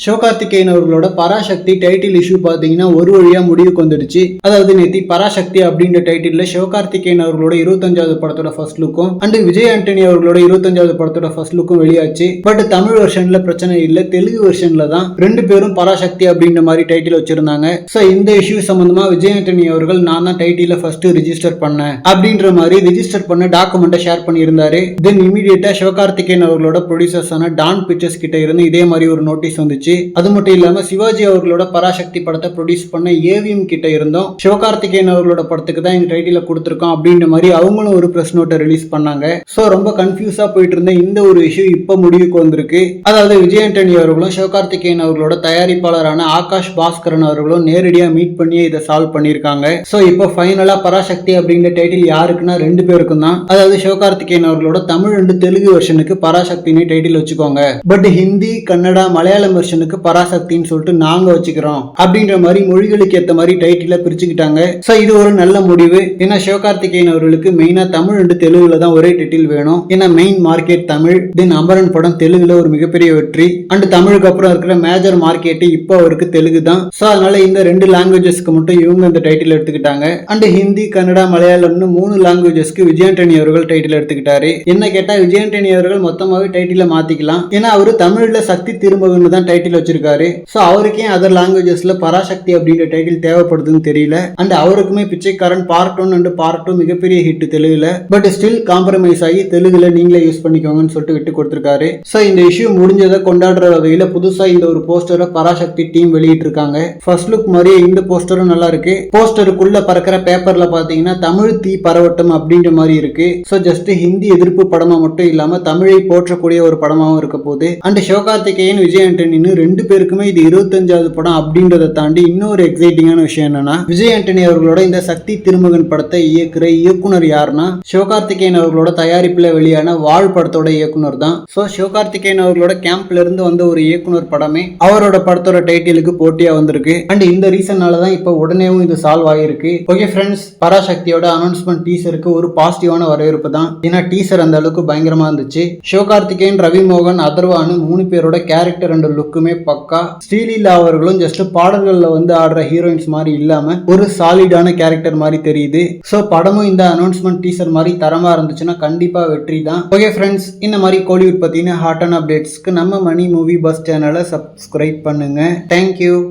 சிவகார்த்திகேயன் அவர்களோட Parasakthi title issue பாத்தீங்கன்னா ஒரு வழியா முடிவுக்கு வந்துடுச்சு. அதாவது நேத்தி பராசக்தி அப்படின்ற டைட்டில் சிவகார்த்திகேயன் அவர்களோட 25வது படத்தோட ஃபர்ஸ்ட் லுக்கும் அண்ட் விஜய் ஆண்டனி அவர்களோட 25வது படத்தோட ஃபர்ஸ்ட் லுக்கும் வெளியாச்சு. பட் தமிழ் வெர்ஷன்ல பிரச்சனை இல்ல, தெலுங்கு வெர்ஷன்ல தான் ரெண்டு பேரும் பராசக்தி அப்படின்ற மாதிரி டைட்டில் வச்சிருந்தாங்க. சோ இந்த இஷ்யூ சம்பந்தமா விஜய் ஆண்டனி அவர்கள் நான் தான் டைட்டில ஃபர்ஸ்ட் ரிஜிஸ்டர் பண்ணேன் அப்படின்ற மாதிரி ரிஜிஸ்டர் பண்ண டாக்குமெண்ட்டை ஷேர் பண்ணியிருந்தாரு. தென் இமீடியட்டா சிவகார்த்திகேயன் அவர்களோட ப்ரொடியூசர்ஸான டான் பிக்சர்ஸ் கிட்ட இருந்து இதே மாதிரி ஒரு நோட்டீஸ் வந்துச்சு. அது மட்டும் இல்லாம சிவாஜி அவர்களோட பராசக்தி படத்தை ப்ரொடியூஸ் பண்ண ஏவிஎம் கிட்ட இருந்தோம் சிவகார்த்திகேயன் அவர்களோட படத்துக்கு தான் எங்க டைட்டில கொடுத்திருக்கோம் அப்படின்ற மாதிரி அவங்களும் ஒரு பிரஸ் நோட்டை ரிலீஸ் பண்ணாங்க. சோ ரொம்ப கன்ஃபியூஸா போயிட்டு இருந்த இந்த ஒரு இஷ்யூ இப்ப முடிவுக்கு வந்திருக்கு. அதாவது விஜய் ஆண்டனி அவர்களும் சிவகார்த்திகேயன் அவர்களோட தயாரிப்பாளரான ஆகாஷ் பாஸ்கரன் அவர்களும் நேரடியா மீட் பண்ணி இதை சால்வ் பண்ணிருக்காங்க. சோ இப்போ ஃபைனலா பராசக்தி அப்படின்ற டைட்டில் யாருக்குன்னா ரெண்டு பேருக்கும் தான். அதாவது சிவகார்த்திகேயன் அவர்களோட தமிழ் அண்ட் தெலுங்கு வெர்ஷனுக்கு பராசக்தின்னு டைட்டில் வச்சுக்கோங்க, பட் ஹிந்தி கன்னடா மலையாளம் வெர்ஷனுக்கு பராசக்தின்னு சொல்லிட்டு நாங்க வச்சுக்கிறோம் அப்படின்ற மாதிரி மொழிகளுக்கு ஏற்ற மாதிரி டைட்டில பிரிச்சுக்கிட்டாங்க. சோ இது ஒரு நல்ல முடிவு. ஏன்னா சிவகார்த்திகேயன் அவர்களுக்கு மெயினா தமிழ் அண்ட் தெலுங்குல தான் ஒரே டைட்டில் வேணும். ஏன்னா மெயின் மார்க்கெட் தமிழ். தென் அமரன் படம் தெலுங்குல ஒரு மிகப்பெரிய வெற்றி அண்ட் தமிழுக்கு அப்புறம் இருக்கிற மேஜர் மார்க்கெட் இப்போ அவருக்கு தெலுங்கு தான். சோ அதனால இந்த ரெண்டு லாங்குவேஜஸ்க்கு மட்டும் இவங்க இந்த டைட்டில் எடுத்துக்கிட்டாங்க. அண்ட் ஹிந்தி கன்னடா மலையாளம்னு 3 லாங்குவேஜஸ்க்கு விஜய் ஆண்டனி அவர்கள் டைட்டில் எடுத்துக்கிட்டாரு. என்ன கேட்டா விஜய் ஆண்டனி அவர்கள் மொத்தமாவே டைட்டில மாத்திக்கலாம். ஏன்னா அவரு தமிழ்ல சக்தி திருமகன் தான் டைட்டில் வச்சிருக்காரு. சோ அவருக்கு ஏன் அதர் லாங்குவேஜஸ்ல பராசக்தி அப்படின்ற டைட்டில் தேவைப்படுதுன்னு தெரியல. And அவருக்குமே Pichaikkaran part 1 and part 2 மிகப்பெரிய ஹிட் தெலுங்குல, பட் ஸ்டில் காம்ப்ரமைஸ் ஆகி தெலுங்குல நீங்களே யூஸ் பண்ணிக்கோங்கன்னு சொல்லிட்டு விட்டு கொடுத்திருக்காரு. சோ இந்த இஷ்யூ முடிஞ்சதை கொண்டாடுற வகையில புதுசா இந்த ஒரு போஸ்டரை பராசக்தி டீம் வெளியிட்டு இருக்காங்க. ஃபர்ஸ்ட் லுக் மாதிரியே இந்த போஸ்டரும் நல்லா இருக்கு. போஸ்டருக்குள்ள பறக்கிற பேப்பர்ல பாத்தீங்கன்னா தமிழ் தீ பரவட்டும் அப்படின்ற மாதிரி இருக்கு. சோ ஜஸ்ட் ஹிந்தி எதிர்ப்பு படமா மட்டும் இல்லாம தமிழை போற்றக்கூடிய ஒரு படமாவும் இருக்க போகுது. அண்ட் சிவகார்த்திகேயன் விஜய் ஆண்டனின்னு ரெண்டு பேருக்குமே இது 25வது படம் அப்படின்றத தாண்டி இன்னொரு எக்ஸைட்டிங்கான விஷயம் என்னன்னா விஜய் ஆண்டனி அவர்களோட இந்த சக்தி திருமகன் படத்தை இயக்குற இயக்குனர் யாருன்னா சிவகார்த்திகேயன் அவர்களோட தயாரிப்புல வெளியான வாழ் படத்தோட இயக்குனர் தான். சோ சிவகார்த்திகேயன் அவர்களோட கேம்ப்ல இருந்து வந்த ஒரு இயக்குனர் படமே அவரோட படத்தோட டைட்டிலுக்கு போட்டியா வந்திருக்கு. அண்ட் இந்த ரீசன்னால தான் இப்ப உடனேவும் இது சால்வ் ஆகிருக்கு. ஓகே ஃப்ரெண்ட்ஸ், பராசக்தியோட அனௌன்ஸ்மெண்ட் டீசருக்கு ஒரு பாசிட்டிவான வரவேற்பு தான். ஏன்னா டீசர் அந்த அளவுக்கு பயங்கரமா இருந்துச்சு. சிவகார்த்திகேயன், ரவி மோகன், அதர்வானு 3 பேரோட கேரக்டர் அண்ட் லுக்குமே பக்கா. ஸ்ரீலீலா அவர்களும் ஜஸ்ட் பாடல்கள்ல வந்து ஆடுற ஹீரோயின்ஸ் மாதிரி இல்லாம ஒரு சாலிடான கேரக்டர் மாதிரி தெரியுது. சோ படமும் இந்த அனௌன்ஸ்மெண்ட் டீசர் மாதிரி தரமா இருந்துச்சுன்னா கண்டிப்பா வெற்றி தான். ஓகே ஃப்ரெண்ட்ஸ், இந்த மாதிரி கோலிவுட் பத்தின ஹாட்டான அப்டேட்ஸ்க்கு நம்ம மணி மூவி பஸ் சேனலை சப்ஸ்கிரைப் பண்ணுங்க. தேங்க்யூ.